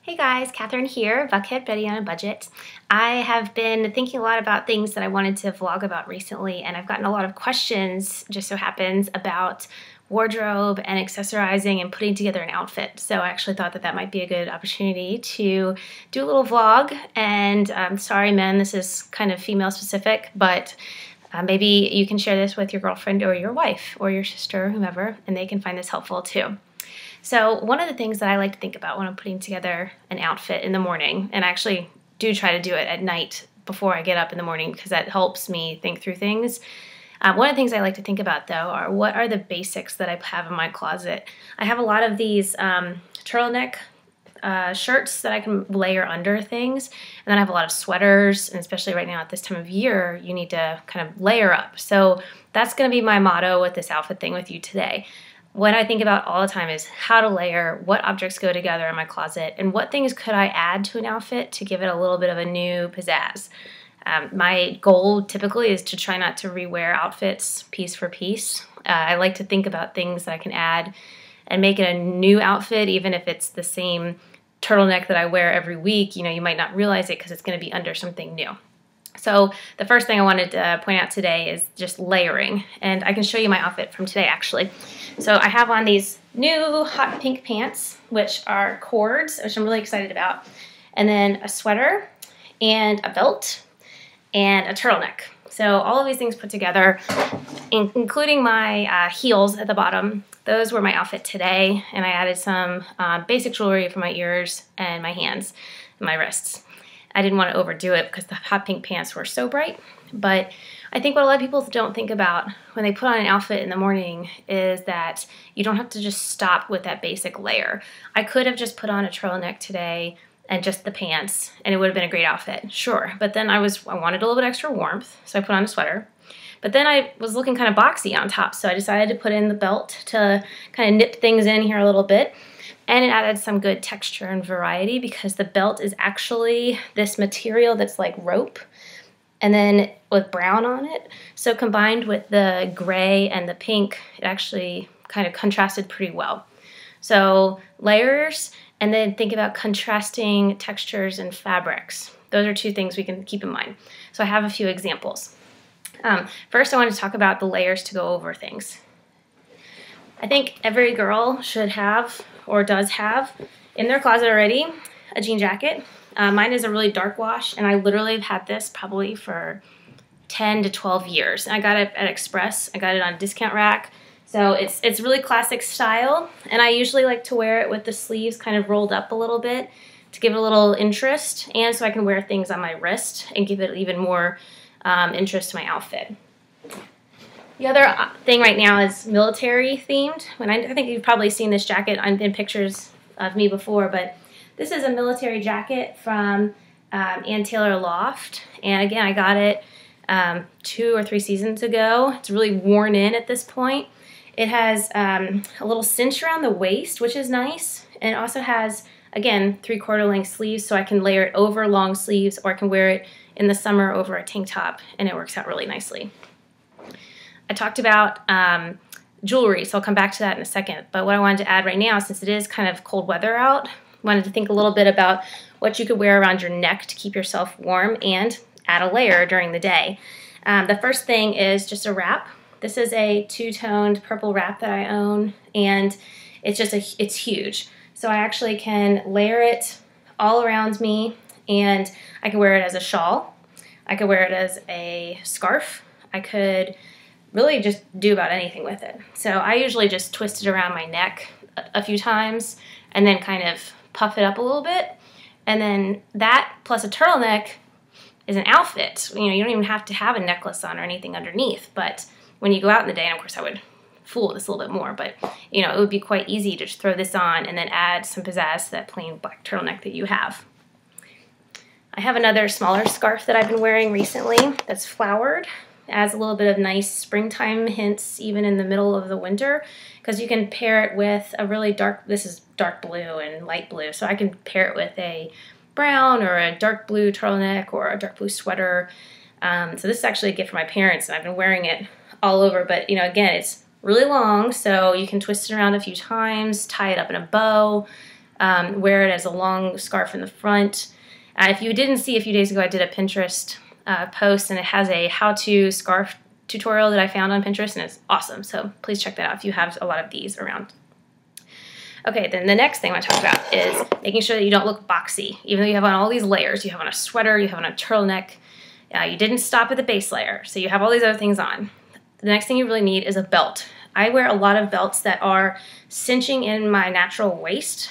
Hey guys, Catherine here, Buckhead Betty on a Budget. I have been thinking a lot about things that I wanted to vlog about recently, and I've gotten a lot of questions, just so happens, about wardrobe and accessorizing and putting together an outfit. So I actually thought that might be a good opportunity to do a little vlog. And sorry men, this is kind of female specific, but maybe you can share this with your girlfriend or your wife or your sister or whomever, and they can find this helpful too. So one of the things that I like to think about when I'm putting together an outfit in the morning, and I actually do try to do it at night before I get up in the morning because that helps me think through things. One of the things I like to think about though are what are the basics that I have in my closet. I have a lot of these turtleneck shirts that I can layer under things, and then I have a lot of sweaters, and especially right now at this time of year you need to kind of layer up. So that's going to be my motto with this outfit thing with you today. What I think about all the time is how to layer, what objects go together in my closet, and what things could I add to an outfit to give it a little bit of a new pizzazz. My goal typically is to try not to rewear outfits piece for piece. I like to think about things that I can add and make it a new outfit, even if it's the same turtleneck that I wear every week. You know, you might not realize it because it's going to be under something new. So the first thing I wanted to point out today is just layering, and I can show you my outfit from today actually. So I have on these new hot pink pants, which are cords, which I'm really excited about, and then a sweater and a belt and a turtleneck. So all of these things put together, including my heels at the bottom, those were my outfit today, and I added some basic jewelry for my ears and my hands and my wrists. I didn't want to overdo it because the hot pink pants were so bright, but I think what a lot of people don't think about when they put on an outfit in the morning is that you don't have to just stop with that basic layer. I could have just put on a turtleneck today and just the pants, and it would have been a great outfit, sure. But then I wanted a little bit extra warmth, so I put on a sweater. But then I was looking kind of boxy on top, so I decided to put in the belt to kind of nip things in here a little bit. And it added some good texture and variety because the belt is actually this material that's like rope and then with brown on it. So combined with the gray and the pink, it actually kind of contrasted pretty well. So layers, and then think about contrasting textures and fabrics. Those are two things we can keep in mind. So I have a few examples. First, I want to talk about the layers to go over things. I think every girl should have, or does have, in their closet already, a jean jacket. Mine is a really dark wash, and I literally have had this probably for 10 to 12 years. I got it at Express. I got it on a discount rack. So it's really classic style, and I usually like to wear it with the sleeves kind of rolled up a little bit to give it a little interest, and so I can wear things on my wrist and give it even more interest to my outfit. The other thing right now is military themed. I think you've probably seen this jacket in pictures of me before, but this is a military jacket from Ann Taylor Loft. And again, I got it 2 or 3 seasons ago. It's really worn in at this point. It has a little cinch around the waist, which is nice. And it also has, again, 3/4 length sleeves, so I can layer it over long sleeves, or I can wear it in the summer over a tank top, and it works out really nicely. I talked about jewelry, so I'll come back to that in a second. But what I wanted to add right now, since it is kind of cold weather out, I wanted to think a little bit about what you could wear around your neck to keep yourself warm and add a layer during the day. The first thing is just a wrap. This is a two-toned purple wrap that I own, and it's huge. So I actually can layer it all around me, and I can wear it as a shawl. I could wear it as a scarf. I could really just do about anything with it. So I usually just twist it around my neck a few times and then kind of puff it up a little bit. And then that plus a turtleneck is an outfit. You know, you don't even have to have a necklace on or anything underneath, but when you go out in the day, and of course I would fool this a little bit more, but you know, it would be quite easy to just throw this on and then add some pizzazz to that plain black turtleneck that you have. I have another smaller scarf that I've been wearing recently that's flowered. Adds a little bit of nice springtime hints even in the middle of the winter, because you can pair it with a really dark, this is dark blue and light blue, so I can pair it with a brown or a dark blue turtleneck or a dark blue sweater. So this is actually a gift from my parents, and I've been wearing it all over, but you know, again, it's really long, so you can twist it around a few times, tie it up in a bow, wear it as a long scarf in the front. If you didn't see a few days ago, I did a Pinterest post, and it has a how-to scarf tutorial that I found on Pinterest, and it's awesome. So please check that out if you have a lot of these around. Okay, then the next thing I want to talk about is making sure that you don't look boxy. Even though you have on all these layers, you have on a sweater, you have on a turtleneck, you didn't stop at the base layer, so you have all these other things on. The next thing you really need is a belt. I wear a lot of belts that are cinching in my natural waist.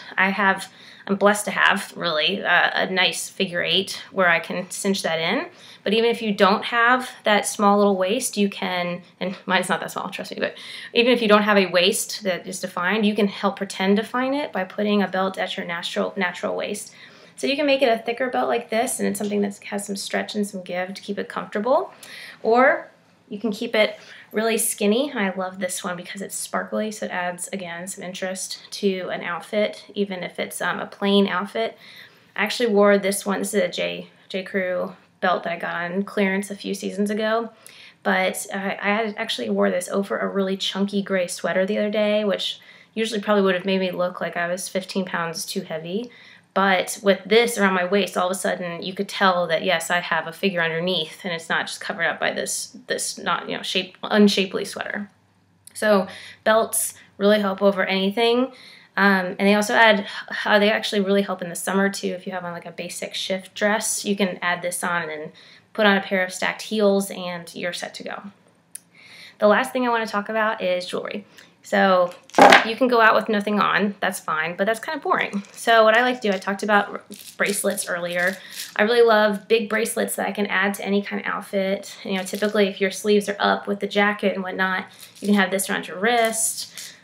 I'm blessed to have, really, a nice figure 8 where I can cinch that in. But even if you don't have that small little waist, you can, and mine's not that small, trust me, but even if you don't have a waist that is defined, you can help pretend define it by putting a belt at your natural waist. So you can make it a thicker belt like this, and it's something that has some stretch and some give to keep it comfortable. Or you can keep it really skinny. I love this one because it's sparkly, so it adds, again, some interest to an outfit, even if it's a plain outfit. I actually wore this one. This is a J. Crew belt that I got on clearance a few seasons ago. But I actually wore this over a really chunky gray sweater the other day, which usually probably would have made me look like I was 15 pounds too heavy. But with this around my waist, all of a sudden you could tell that, yes, I have a figure underneath, and it's not just covered up by this not, unshapely sweater. So belts really help over anything. And they also they actually really help in the summer too. If you have on like a basic shift dress, you can add this on and then put on a pair of stacked heels and you're set to go. The last thing I want to talk about is jewelry. So you can go out with nothing on, that's fine, but that's kind of boring. So what I like to do, I talked about bracelets earlier. I really love big bracelets that I can add to any kind of outfit. Typically if your sleeves are up with the jacket and whatnot, you can have this around your wrist.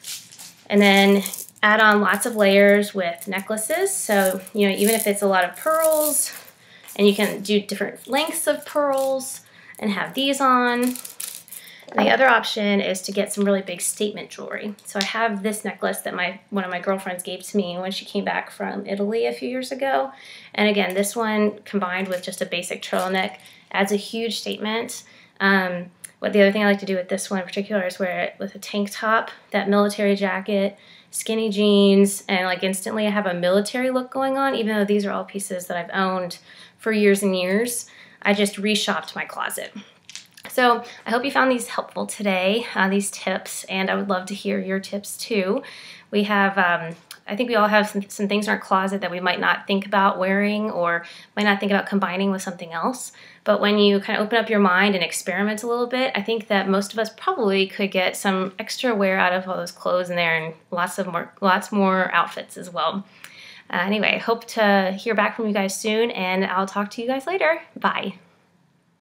And then add on lots of layers with necklaces. So, even if it's a lot of pearls, and you can do different lengths of pearls and have these on. And the other option is to get some really big statement jewelry. So I have this necklace that one of my girlfriends gave to me when she came back from Italy a few years ago. And again, this one combined with just a basic turtleneck adds a huge statement. The other thing I like to do with this one in particular is wear it with a tank top, that military jacket, skinny jeans, and like instantly I have a military look going on, even though these are all pieces that I've owned for years and years. I just reshopped my closet. So I hope you found these helpful today, these tips, and I would love to hear your tips too. We have, I think we all have some things in our closet that we might not think about wearing or might not think about combining with something else. But when you kind of open up your mind and experiment a little bit, I think that most of us probably could get some extra wear out of all those clothes in there and lots more outfits as well. Anyway, I hope to hear back from you guys soon, and I'll talk to you guys later. Bye.